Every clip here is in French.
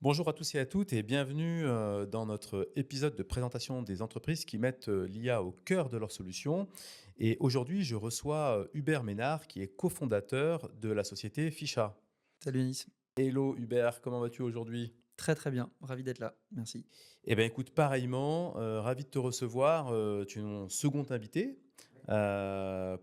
Bonjour à tous et à toutes et bienvenue dans notre épisode de présentation des entreprises qui mettent l'IA au cœur de leurs solutions. Et aujourd'hui, je reçois Hubert Ménard qui est cofondateur de la société Ficha. Salut Anis. Hello Hubert, comment vas-tu aujourd'hui? Très très bien, ravi d'être là, merci. Eh bien écoute, pareillement, ravi de te recevoir. Tu es mon second invité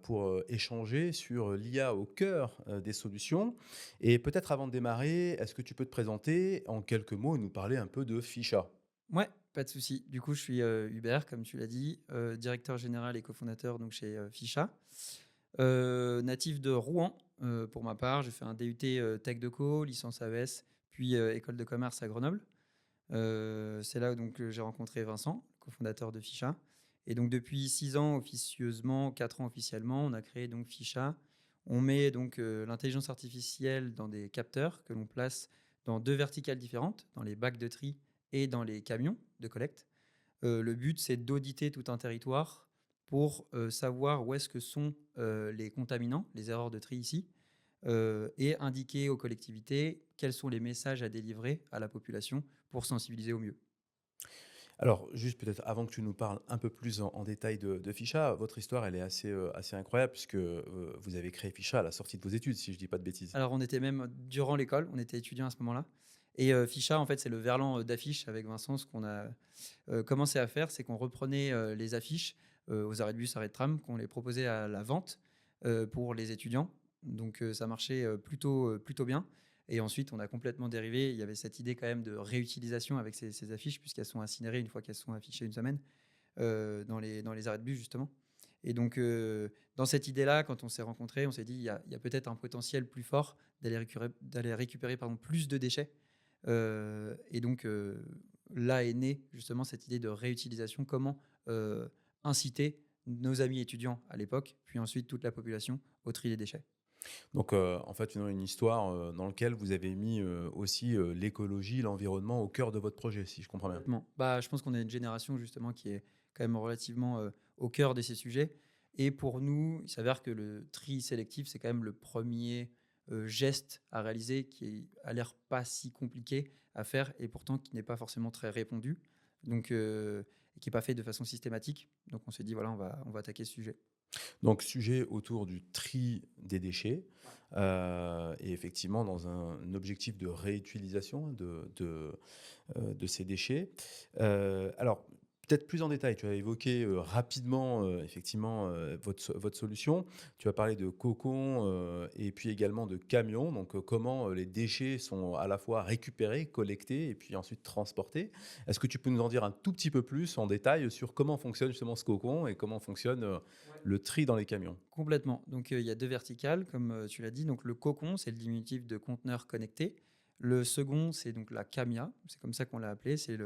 pour échanger sur l'IA au cœur des solutions. Et peut-être avant de démarrer, est-ce que tu peux te présenter en quelques mots et nous parler un peu de Ficha? Ouais, pas de souci. Du coup, je suis Hubert, comme tu l'as dit, directeur général et cofondateur donc chez Ficha. Natif de Rouen, pour ma part, j'ai fait un DUT Tech Deco, licence AES, puis école de commerce à Grenoble. C'est là donc que j'ai rencontré Vincent, cofondateur de Ficha. Et donc depuis 6 ans officieusement, 4 ans officiellement, on a créé donc Ficha. On met donc l'intelligence artificielle dans des capteurs que l'on place dans 2 verticales différentes, dans les bacs de tri et dans les camions de collecte. Le but, c'est d'auditer tout un territoire pour savoir où est-ce que sont les contaminants, les erreurs de tri ici, et indiquer aux collectivités quels sont les messages à délivrer à la population pour sensibiliser au mieux. Alors, juste peut-être avant que tu nous parles un peu plus en détail de Ficha, votre histoire, elle est assez incroyable puisque vous avez créé Ficha à la sortie de vos études, si je ne dis pas de bêtises. Alors, on était même durant l'école, on était étudiants à ce moment-là. Et Ficha, en fait, c'est le verlan d'affiches avec Vincent. Ce qu'on a commencé à faire, c'est qu'on reprenait les affiches aux arrêts de bus, arrêts de tram, qu'on les proposait à la vente pour les étudiants. Donc, ça marchait plutôt bien. Et ensuite, on a complètement dérivé. Il y avait cette idée quand même de réutilisation avec ces affiches, puisqu'elles sont incinérées une fois qu'elles sont affichées une semaine dans les arrêts de bus, justement. Et donc, dans cette idée-là, quand on s'est rencontrés, on s'est dit, il y a peut-être un potentiel plus fort d'aller récupérer pardon, plus de déchets. Et donc, là est née justement cette idée de réutilisation. Comment inciter nos amis étudiants à l'époque, puis ensuite toute la population au tri des déchets. Donc, en fait, une histoire dans laquelle vous avez mis aussi l'écologie, l'environnement au cœur de votre projet, si je comprends bien. Complètement. Bah, je pense qu'on est une génération justement qui est quand même relativement au cœur de ces sujets. Et pour nous, il s'avère que le tri sélectif, c'est quand même le premier geste à réaliser qui a l'air pas si compliqué à faire et pourtant qui n'est pas forcément très répandu. Donc, et qui n'est pas fait de façon systématique. Donc, on s'est dit, voilà, on va attaquer ce sujet. Donc, sujet autour du tri des déchets et effectivement dans un objectif de réutilisation hein, de ces déchets. Alors, peut-être plus en détail, tu as évoqué rapidement effectivement votre solution. Tu as parlé de cocon et puis également de camions. Donc, comment les déchets sont à la fois récupérés, collectés et puis ensuite transportés. Est-ce que tu peux nous en dire un tout petit peu plus en détail sur comment fonctionne justement ce cocon et comment fonctionne le tri dans les camions? Complètement. Donc, il y a 2 verticales, comme tu l'as dit. Donc, le cocon, c'est le diminutif de conteneur connecté. Le second, c'est donc la CAMIA. C'est comme ça qu'on l'a appelé. C'est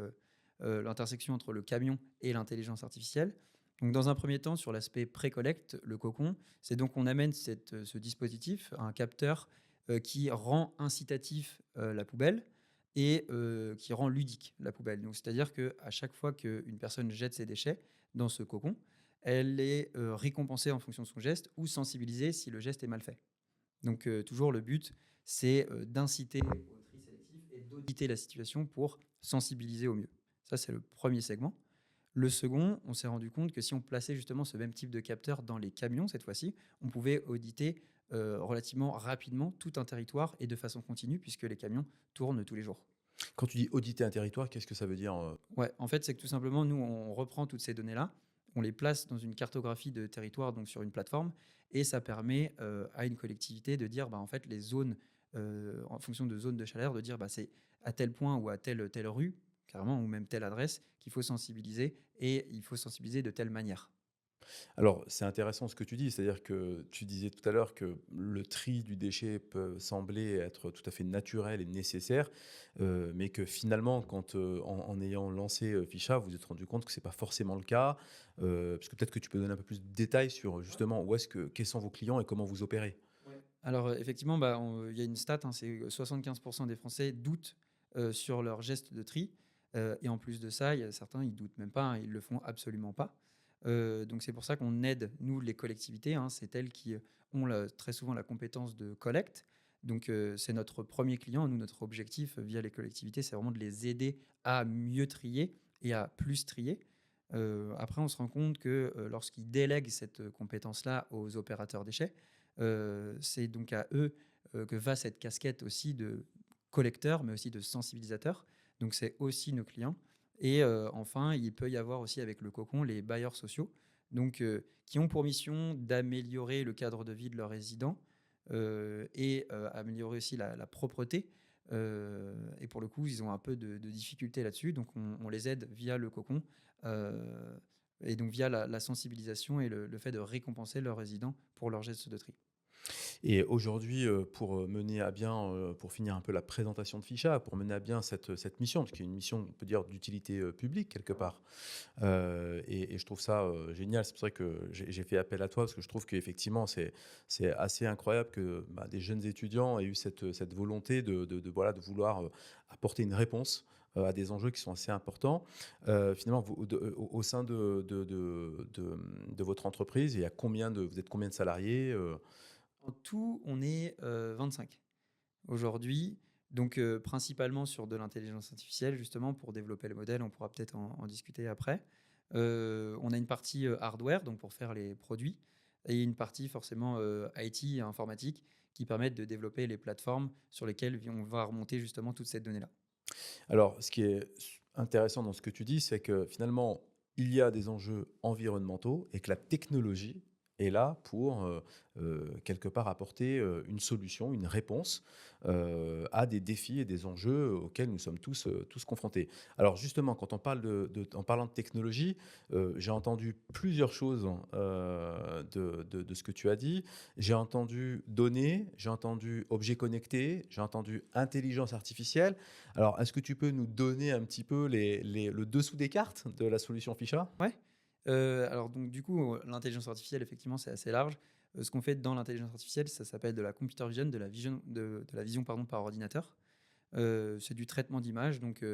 l'intersection entre le camion et l'intelligence artificielle. Donc, dans un premier temps, sur l'aspect pré-collecte, le cocon, c'est donc on amène ce dispositif, un capteur qui rend incitatif la poubelle et qui rend ludique la poubelle. Donc, c'est-à-dire qu'à chaque fois qu'une personne jette ses déchets dans ce cocon, elle est récompensée en fonction de son geste ou sensibilisée si le geste est mal fait. Donc toujours le but, c'est d'inciter au tri sélectif et d'auditer la situation pour sensibiliser au mieux. Ça, c'est le premier segment. Le second, on s'est rendu compte que si on plaçait justement ce même type de capteur dans les camions, cette fois-ci, on pouvait auditer relativement rapidement tout un territoire et de façon continue, puisque les camions tournent tous les jours. Quand tu dis auditer un territoire, qu'est-ce que ça veut dire Ouais, en fait, c'est que tout simplement, nous, on reprend toutes ces données-là, on les place dans une cartographie de territoire, donc sur une plateforme, et ça permet à une collectivité de dire, bah, en fait, les zones, en fonction de zones de chaleur, de dire, bah, c'est à tel point ou à telle rue, carrément, ou même telle adresse, qu'il faut sensibiliser, et il faut sensibiliser de telle manière. Alors, c'est intéressant ce que tu dis, c'est-à-dire que tu disais tout à l'heure que le tri du déchet peut sembler être tout à fait naturel et nécessaire, mais que finalement, quand, en ayant lancé, Ficha, vous vous êtes rendu compte que c'est pas forcément le cas, parce que peut-être que tu peux donner un peu plus de détails sur, justement, où est-ce que quels sont vos clients et comment vous opérez? Ouais. Alors, effectivement, bah, il y a une stat, hein, c'est 75 des Français doutent sur leur geste de tri. Et en plus de ça, il y a certains, ils doutent même pas, hein, ils le font absolument pas. Donc c'est pour ça qu'on aide, nous, les collectivités, hein, c'est elles qui ont très souvent la compétence de collecte, Donc, c'est notre premier client. Nous, notre objectif via les collectivités, c'est vraiment de les aider à mieux trier et à plus trier. Après, on se rend compte que lorsqu'ils délèguent cette compétence-là aux opérateurs déchets, c'est donc à eux que va cette casquette aussi de collecteur, mais aussi de sensibilisateur. Donc, c'est aussi nos clients. Et enfin, il peut y avoir aussi avec le cocon les bailleurs sociaux, donc, qui ont pour mission d'améliorer le cadre de vie de leurs résidents et améliorer aussi la propreté. Et pour le coup, ils ont un peu de difficultés là-dessus. Donc, on les aide via le cocon et donc via la sensibilisation et le fait de récompenser leurs résidents pour leur geste de tri. Et aujourd'hui, pour mener à bien, pour finir un peu la présentation de Ficha, pour mener à bien cette mission, parce qu'il y a une mission, on peut dire, d'utilité publique quelque part. Et je trouve ça génial. C'est pour ça que j'ai fait appel à toi, parce que je trouve qu'effectivement, c'est assez incroyable que des jeunes étudiants aient eu cette volonté voilà, de vouloir apporter une réponse à des enjeux qui sont assez importants. Finalement, au sein de votre entreprise, vous êtes combien de salariés En tout, on est 25 aujourd'hui, donc principalement sur de l'intelligence artificielle, justement, pour développer le modèle. On pourra peut-être en discuter après. On a une partie hardware, donc pour faire les produits, et une partie forcément IT, informatique, qui permettent de développer les plateformes sur lesquelles on va remonter justement toute cette donnée-là. Alors, ce qui est intéressant dans ce que tu dis, c'est que finalement, il y a des enjeux environnementaux et que la technologie est là pour, quelque part, apporter une solution, une réponse à des défis et des enjeux auxquels nous sommes tous confrontés. Alors justement, quand on parle en parlant de technologie, j'ai entendu plusieurs choses de ce que tu as dit. J'ai entendu données, j'ai entendu objets connectés, j'ai entendu intelligence artificielle. Alors, est-ce que tu peux nous donner un petit peu le dessous des cartes de la solution Ficha? Ouais. Alors donc du coup, l'intelligence artificielle, effectivement, c'est assez large. Ce qu'on fait dans l'intelligence artificielle, ça s'appelle de la computer vision, de la vision pardon, par ordinateur. C'est du traitement d'images. Donc,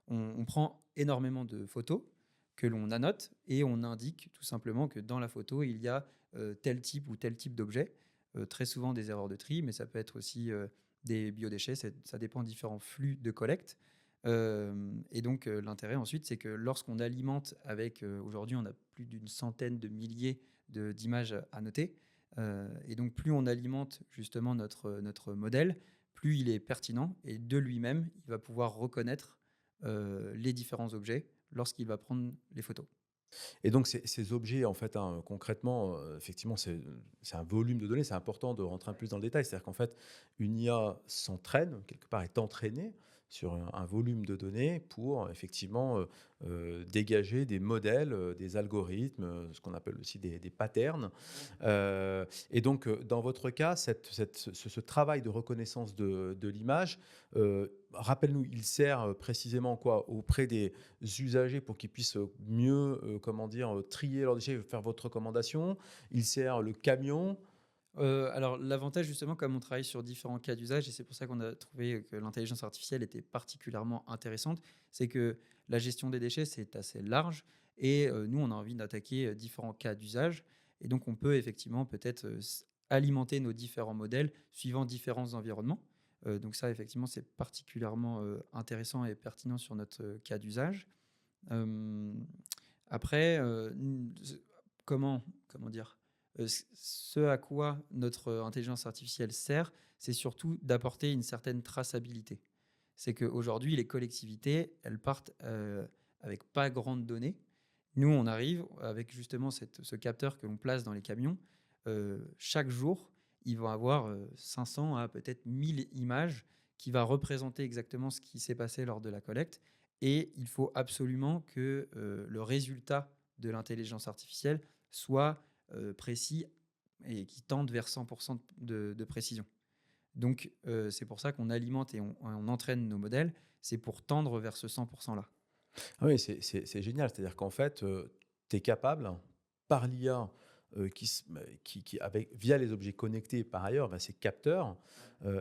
on prend énormément de photos que l'on annote et on indique tout simplement que dans la photo, il y a tel type ou tel type d'objet. Très souvent des erreurs de tri, mais ça peut être aussi des biodéchets. Ça dépend de différents flux de collecte. Et donc, l'intérêt ensuite, c'est que lorsqu'on alimente avec, aujourd'hui, on a plus d'une centaine de milliers d'images à noter. Et donc, plus on alimente justement notre modèle, plus il est pertinent et de lui-même, il va pouvoir reconnaître les différents objets lorsqu'il va prendre les photos. Et donc, ces objets, en fait, hein, concrètement, effectivement, c'est un volume de données. C'est important de rentrer un peu plus dans le détail. C'est-à-dire qu'en fait, une IA s'entraîne, quelque part, est entraînée sur un volume de données pour, effectivement, dégager des modèles, des algorithmes, ce qu'on appelle aussi des patterns. Et donc, dans votre cas, ce travail de reconnaissance de l'image, rappelle-nous, il sert précisément quoi auprès des usagers pour qu'ils puissent mieux, comment dire, trier leurs déchets, faire votre recommandation. Il sert le camion. Alors l'avantage justement, comme on travaille sur différents cas d'usage, et c'est pour ça qu'on a trouvé que l'intelligence artificielle était particulièrement intéressante, c'est que la gestion des déchets, c'est assez large et nous, on a envie d'attaquer différents cas d'usage. Et donc, on peut effectivement peut-être alimenter nos différents modèles suivant différents environnements. Donc ça, effectivement, c'est particulièrement intéressant et pertinent sur notre cas d'usage. Euh, Après, comment dire ce à quoi notre intelligence artificielle sert, c'est surtout d'apporter une certaine traçabilité. C'est qu'aujourd'hui, les collectivités, elles partent avec pas grandes données. Nous, on arrive avec justement ce capteur que l'on place dans les camions. Chaque jour, ils vont avoir 500 à peut-être 1000 images qui va représenter exactement ce qui s'est passé lors de la collecte. Et il faut absolument que le résultat de l'intelligence artificielle soit précis et qui tendent vers 100% de précision. Donc, c'est pour ça qu'on alimente et on entraîne nos modèles. C'est pour tendre vers ce 100%-là. Ah oui, c'est génial. C'est-à-dire qu'en fait, tu es capable, par l'IA, via les objets connectés par ailleurs, ces capteurs,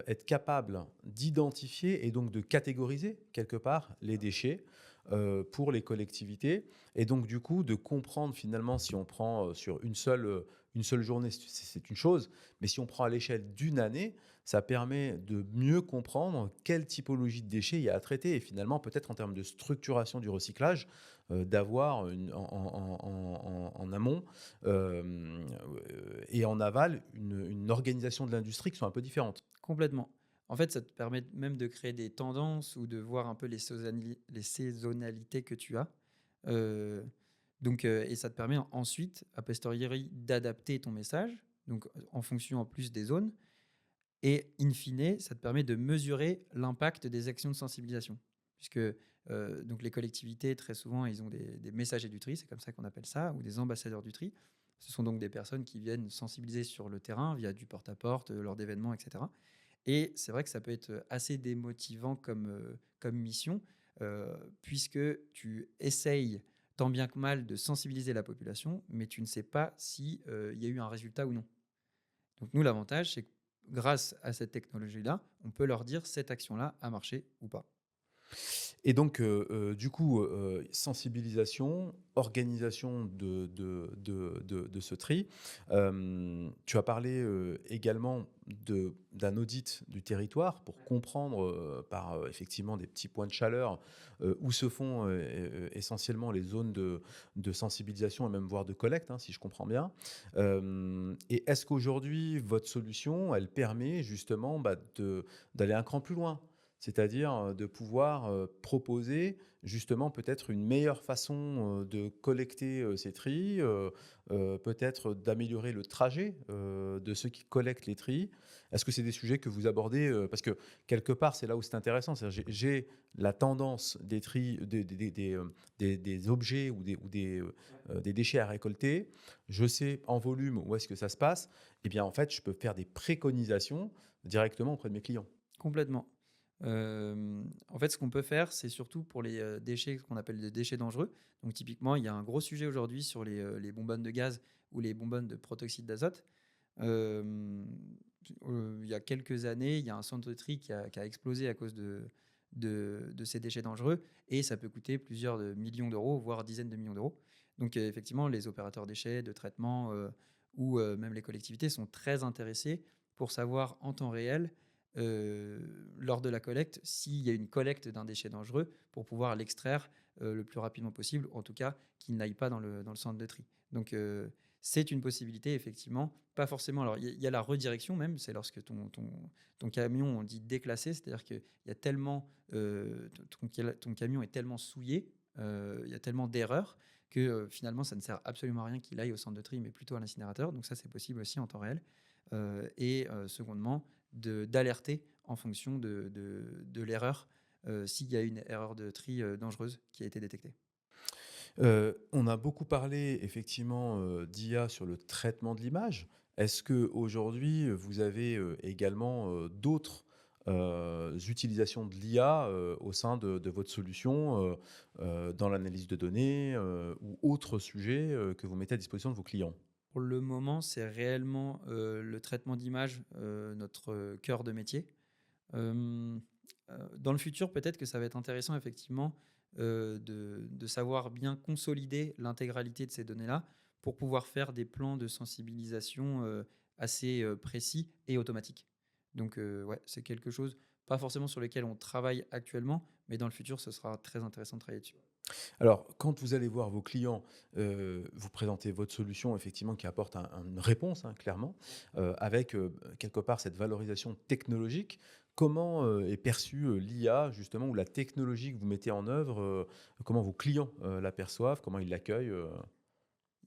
être capable d'identifier et donc de catégoriser quelque part les déchets pour les collectivités. Et donc, du coup, de comprendre finalement, si on prend sur une seule journée, c'est une chose, mais si on prend à l'échelle d'une année, ça permet de mieux comprendre quelle typologie de déchets il y a à traiter et finalement, peut-être en termes de structuration du recyclage, d'avoir en amont et en aval une organisation de l'industrie qui sont un peu différentes. Complètement. En fait, ça te permet même de créer des tendances ou de voir un peu les saisonnalités que tu as. Euh, et ça te permet ensuite, a posteriori, d'adapter ton message, donc en fonction en plus des zones. Et in fine, ça te permet de mesurer l'impact des actions de sensibilisation. Puisque donc les collectivités, très souvent, ils ont des messagers du tri, c'est comme ça qu'on appelle ça, ou des ambassadeurs du tri. Ce sont donc des personnes qui viennent sensibiliser sur le terrain via du porte-à-porte, lors d'événements, etc. Et c'est vrai que ça peut être assez démotivant comme mission, puisque tu essayes tant bien que mal de sensibiliser la population, mais tu ne sais pas s'il y a eu un résultat ou non. Donc nous, l'avantage, c'est que grâce à cette technologie-là, on peut leur dire cette action-là a marché ou pas. Et donc, du coup, sensibilisation, organisation de ce tri. Tu as parlé également d'un audit du territoire pour comprendre par effectivement des petits points de chaleur où se font essentiellement les zones de sensibilisation et même voire de collecte, hein, si je comprends bien. Et est-ce qu'aujourd'hui, votre solution, elle permet justement d'aller un cran plus loin? C'est-à-dire, de pouvoir, proposer justement peut-être une meilleure façon, de collecter, ces tris, peut-être d'améliorer le trajet, de ceux qui collectent les tris. Est-ce que c'est des sujets que vous abordez, parce que quelque part, c'est là où c'est intéressant, c'est-à-dire j'ai la tendance des tris des objets des déchets à récolter. Je sais en volume où est-ce que ça se passe et bien, en fait, je peux faire des préconisations directement auprès de mes clients. Complètement. En fait, ce qu'on peut faire, c'est surtout pour les déchets qu'on appelle des déchets dangereux. Donc typiquement, il y a un gros sujet aujourd'hui sur les bonbonnes de gaz ou les bonbonnes de protoxyde d'azote. Euh, il y a quelques années, il y a un centre de tri qui a explosé à cause de ces déchets dangereux et ça peut coûter plusieurs de millions d'euros, voire dizaines de millions d'euros. Donc effectivement, les opérateurs déchets, de traitement ou même les collectivités sont très intéressés pour savoir en temps réel, euh, lors de la collecte, s'il y a une collecte d'un déchet dangereux pour pouvoir l'extraire le plus rapidement possible, ou en tout cas qu'il n'aille pas dans le centre de tri. Donc c'est une possibilité, effectivement. Pas forcément. Alors, il y a la redirection même, c'est lorsque ton camion, on dit déclassé, c'est-à-dire qu'il y a tellement, ton camion est tellement souillé, il y a tellement d'erreurs que finalement, ça ne sert absolument à rien qu'il aille au centre de tri, mais plutôt à l'incinérateur. Donc, ça, c'est possible aussi en temps réel. Secondement, d'alerter en fonction de l'erreur s'il y a une erreur de tri dangereuse qui a été détectée. On a beaucoup parlé effectivement, d'IA sur le traitement de l'image. Est-ce qu'aujourd'hui, vous avez, également, d'autres, utilisations de l'IA, au sein de votre solution, dans l'analyse de données, ou autres sujets, que vous mettez à disposition de vos clients? Pour le moment, c'est réellement le traitement d'image, notre cœur de métier. Euh, dans le futur, peut-être que ça va être intéressant, effectivement, de savoir bien consolider l'intégralité de ces données-là pour pouvoir faire des plans de sensibilisation assez précis et automatiques. Donc, ouais, c'est quelque chose, pas forcément sur lequel on travaille actuellement, mais dans le futur, ce sera très intéressant de travailler dessus. Alors, quand vous allez voir vos clients, vous présentez votre solution effectivement qui apporte une réponse, hein, clairement, avec, quelque part cette valorisation technologique. Comment, est perçue, l'IA justement ou la technologie que vous mettez en œuvre, comment vos clients, l'aperçoivent? Comment ils l'accueillent,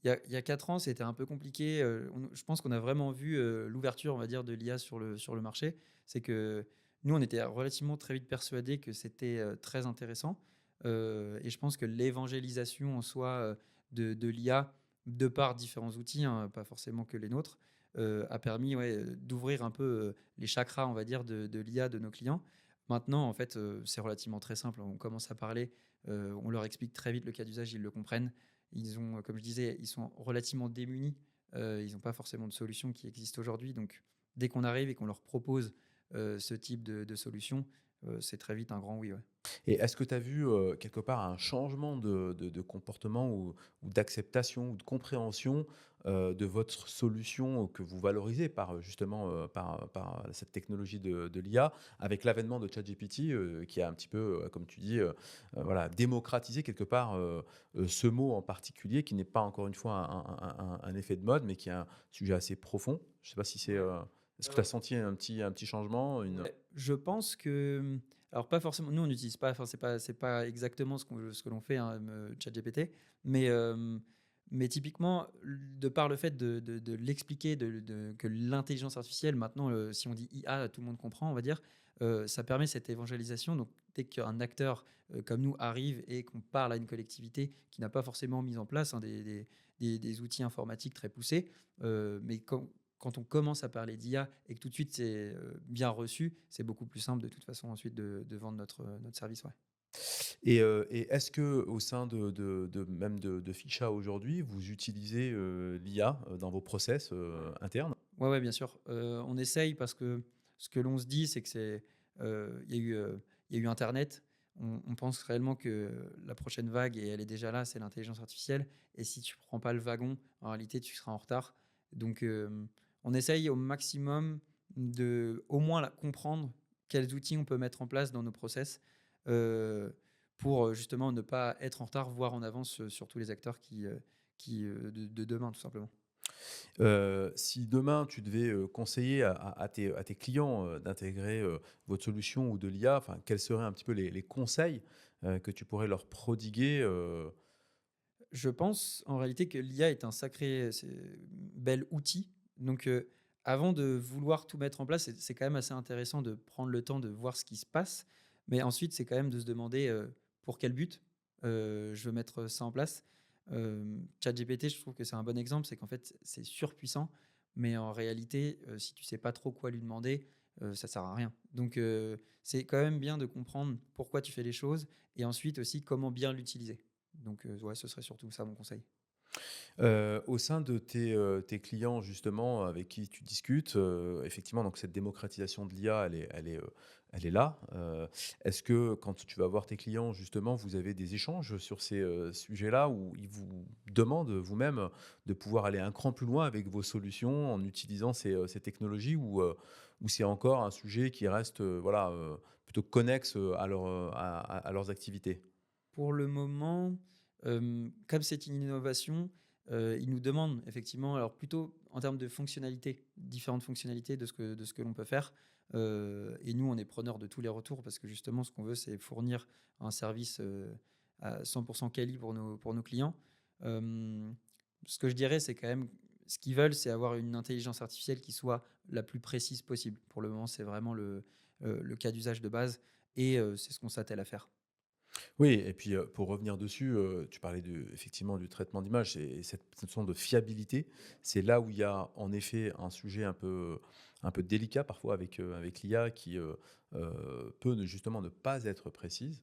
Il y a 4 ans, c'était un peu compliqué. Je pense qu'on a vraiment vu l'ouverture, on va dire, de l'IA sur le marché. C'est que nous, on était relativement très vite persuadés que c'était très intéressant. Et je pense que l'évangélisation en soi de l'IA, de par différents outils, hein, pas forcément que les nôtres, a permis, ouais, d'ouvrir un peu les chakras, on va dire, de l'IA de nos clients. Maintenant, en fait, c'est relativement très simple. On commence à parler, on leur explique très vite le cas d'usage, ils le comprennent. Ils ont, comme je disais, ils sont relativement démunis. Ils n'ont pas forcément de solution qui existe aujourd'hui. Donc, dès qu'on arrive et qu'on leur propose ce type de solution, c'est très vite un grand oui, ouais. Et est-ce que tu as vu, quelque part un changement de comportement ou d'acceptation ou de compréhension, de votre solution que vous valorisez par, justement, par cette technologie de l'IA avec l'avènement de ChatGPT, qui a un petit peu, comme tu dis, voilà, démocratisé quelque part, ce mot en particulier qui n'est pas encore une fois un effet de mode, mais qui est un sujet assez profond? Je ne sais pas si c'est, Ouais. est-ce que tu as senti un petit changement, une Ouais, je pense que, alors pas forcément nous on n'utilise pas, enfin c'est pas exactement ce que l'on fait, hein, ChatGPT, mais mais typiquement, de par le fait de l'expliquer, que l'intelligence artificielle maintenant, si on dit IA, tout le monde comprend, on va dire, ça permet cette évangélisation. Donc dès qu'un acteur, comme nous arrive et qu'on parle à une collectivité qui n'a pas forcément mis en place, hein, des outils informatiques très poussés, mais quand on commence à parler d'IA et que tout de suite c'est, bien reçu, c'est beaucoup plus simple de toute façon ensuite de vendre notre service, ouais. Et est-ce que au sein de même de Ficha aujourd'hui, vous utilisez, l'IA, dans vos process, internes? Ouais, ouais, bien sûr. On essaye parce que ce que l'on se dit, c'est que il y a eu internet. On pense réellement que la prochaine vague, et elle est déjà là, c'est l'intelligence artificielle, et si tu prends pas le wagon, en réalité, tu seras en retard. Donc, on essaye au maximum de au moins la comprendre quels outils on peut mettre en place dans nos process, heu, pour, justement ne pas être en retard, voire en avance, sur tous les acteurs de demain, tout simplement. Si demain tu devais, conseiller à tes clients, d'intégrer, votre solution ou de l'IA, enfin, quels seraient un petit peu les conseils, que tu pourrais leur prodiguer, Je pense en réalité que l'IA est un sacré bel outil. Donc, avant de vouloir tout mettre en place, c'est quand même assez intéressant de prendre le temps de voir ce qui se passe. Mais ensuite, c'est quand même de se demander, pour quel but, je veux mettre ça en place. ChatGPT, je trouve que c'est un bon exemple, c'est qu'en fait, c'est surpuissant, mais en réalité, si tu sais pas trop quoi lui demander, ça sert à rien. Donc, c'est quand même bien de comprendre pourquoi tu fais les choses et ensuite aussi comment bien l'utiliser. Donc, ouais, ce serait surtout ça mon conseil. Au sein de tes clients justement avec qui tu discutes, effectivement donc cette démocratisation de l'IA elle est là. Est-ce que quand tu vas voir tes clients justement, vous avez des échanges sur ces, sujets-là où ils vous demandent vous-même de pouvoir aller un cran plus loin avec vos solutions en utilisant ces technologies ou c'est encore un sujet qui reste, voilà, plutôt connexe, à à leurs activités? Pour le moment, comme c'est une innovation, ils nous demandent effectivement, alors plutôt en termes de fonctionnalités, différentes fonctionnalités de ce que l'on peut faire, et nous, on est preneurs de tous les retours parce que justement, ce qu'on veut, c'est fournir un service, à 100 quali pour nos clients. Ce que je dirais, c'est quand même ce qu'ils veulent, c'est avoir une intelligence artificielle qui soit la plus précise possible. Pour le moment, c'est vraiment le cas d'usage de base et c'est ce qu'on s'attelle à faire. Oui et puis, pour revenir dessus, tu parlais effectivement du traitement d'image et cette notion de fiabilité. C'est là où il y a en effet un sujet un peu délicat parfois avec l'IA qui, peut justement ne pas être précise.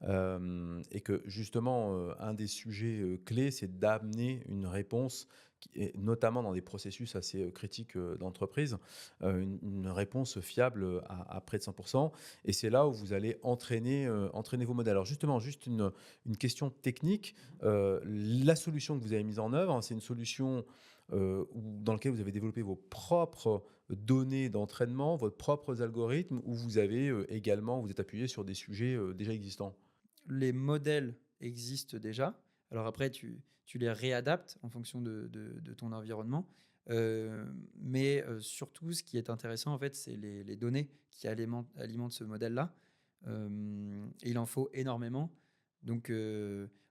Et que justement, un des sujets, clés, c'est d'amener une réponse qui est notamment dans des processus assez, critiques, d'entreprise, une réponse fiable, à près de 100. Et c'est là où vous allez entraîner vos modèles. Alors justement, juste une question technique, la solution que vous avez mise en œuvre, hein, c'est une solution, dans laquelle vous avez développé vos propres données d'entraînement, vos propres algorithmes, ou vous avez, également vous êtes appuyé sur des sujets, déjà existants? Les modèles existent déjà. Alors après, tu les réadaptes en fonction de ton environnement. Mais surtout, ce qui est intéressant, en fait, c'est les données qui alimentent ce modèle-là. Et il en faut énormément. Donc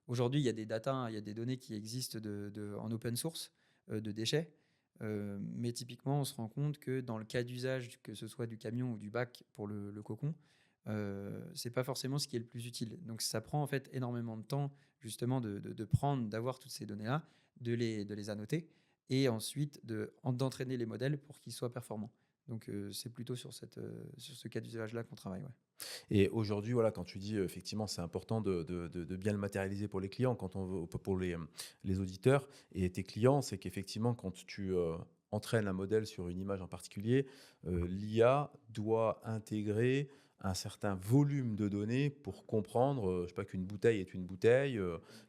aujourd'hui, il y a des data, il y a des données qui existent en open source, de déchets. Mais typiquement, on se rend compte que dans le cas d'usage, que ce soit du camion ou du bac pour le cocon, c'est pas forcément ce qui est le plus utile. Donc ça prend en fait énormément de temps justement d'avoir toutes ces données-là, de les annoter et ensuite d'entraîner les modèles pour qu'ils soient performants. Donc c'est plutôt sur ce cas d'usage-là qu'on travaille. Ouais. Et aujourd'hui, voilà, quand tu dis, effectivement, c'est important de bien le matérialiser pour les clients, quand on veut pour les auditeurs et tes clients, c'est qu'effectivement, quand tu, entraînes un modèle sur une image en particulier, l'IA doit intégrer un certain volume de données pour comprendre, je sais pas, qu'une bouteille est une bouteille,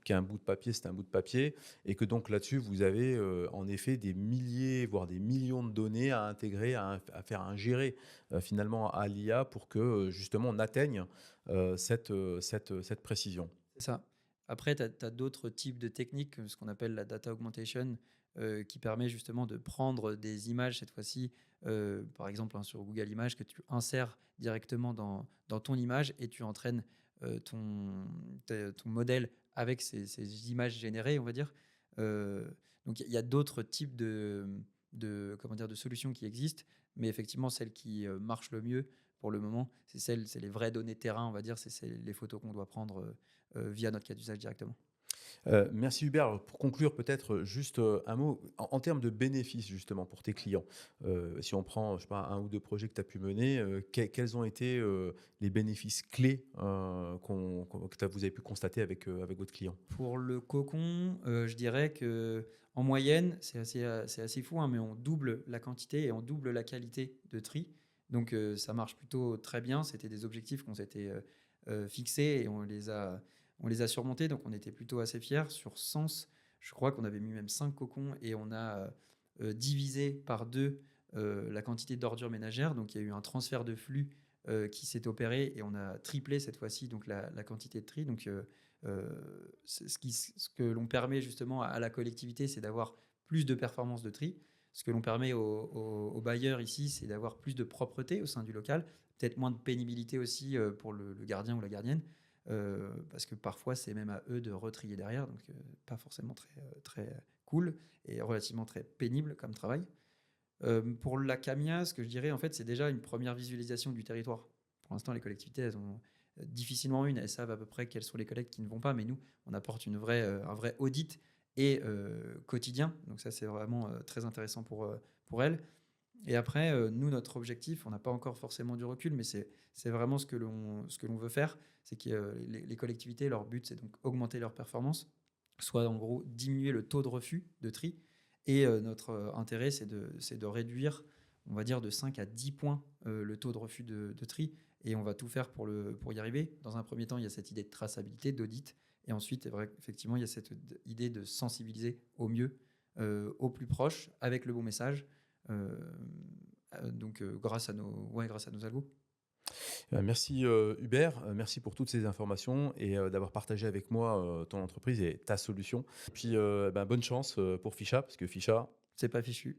qu'un bout de papier, c'est un bout de papier et que donc là-dessus, vous avez, en effet des milliers, voire des millions de données à intégrer, à faire ingérer, finalement à l'IA pour que, justement on atteigne, cette précision. C'est ça. Après, tu as d'autres types de techniques, ce qu'on appelle la data augmentation, qui permet justement de prendre des images, cette fois-ci, par exemple hein, sur Google Images, que tu insères directement dans ton image et tu entraînes ton modèle avec ces images générées, on va dire. Donc il y a d'autres types comment dire, de solutions qui existent, mais effectivement, celle qui marche le mieux pour le moment, c'est les vraies données terrain, on va dire, c'est les photos qu'on doit prendre via notre cas d'usage directement. Merci Hubert. Alors, pour conclure, peut-être juste un mot en termes de bénéfices justement pour tes clients. Si on prend, je sais pas, un ou deux projets que tu as pu mener, quels ont été les bénéfices clés que vous avez pu constater avec votre client? Pour le cocon, je dirais que en moyenne, c'est assez fou, hein, mais on double la quantité et on double la qualité de tri. Donc ça marche plutôt très bien. C'était des objectifs qu'on s'était fixés et on les a surmontés. Donc on était plutôt assez fiers. Sur Sens, je crois qu'on avait mis même 5 cocons et on a divisé par 2 la quantité d'ordures ménagères. Donc il y a eu un transfert de flux qui s'est opéré et on a triplé cette fois-ci donc la quantité de tri. Donc ce que l'on permet justement à la collectivité, c'est d'avoir plus de performance de tri. Ce que l'on permet aux bailleurs ici, c'est d'avoir plus de propreté au sein du local, peut-être moins de pénibilité aussi pour le gardien ou la gardienne, parce que parfois c'est même à eux de retrier derrière, donc pas forcément très cool et relativement très pénible comme travail. Pour la CAMIA, ce que je dirais, en fait, c'est déjà une première visualisation du territoire. Pour l'instant, les collectivités, elles ont difficilement une. Elles savent à peu près quelles sont les collectes qui ne vont pas, mais nous, on apporte un vrai audit et quotidien. Donc ça, c'est vraiment très intéressant pour elles. Et après, nous, notre objectif, on n'a pas encore forcément du recul, mais c'est vraiment ce que l'on veut faire. C'est que les collectivités, leur but, c'est donc augmenter leur performance, soit en gros diminuer le taux de refus de tri. Et notre intérêt, c'est de réduire, on va dire, de 5 à 10 points le taux de refus de tri. Et on va tout faire pour y arriver. Dans un premier temps, il y a cette idée de traçabilité, d'audit. Et ensuite, effectivement, il y a cette idée de sensibiliser au mieux, au plus proche, avec le bon message. Euh, donc, grâce à nos algos. Merci Hubert, merci pour toutes ces informations et d'avoir partagé avec moi ton entreprise et ta solution. Et puis bonne chance pour Ficha, parce que Ficha, C'est pas fichu.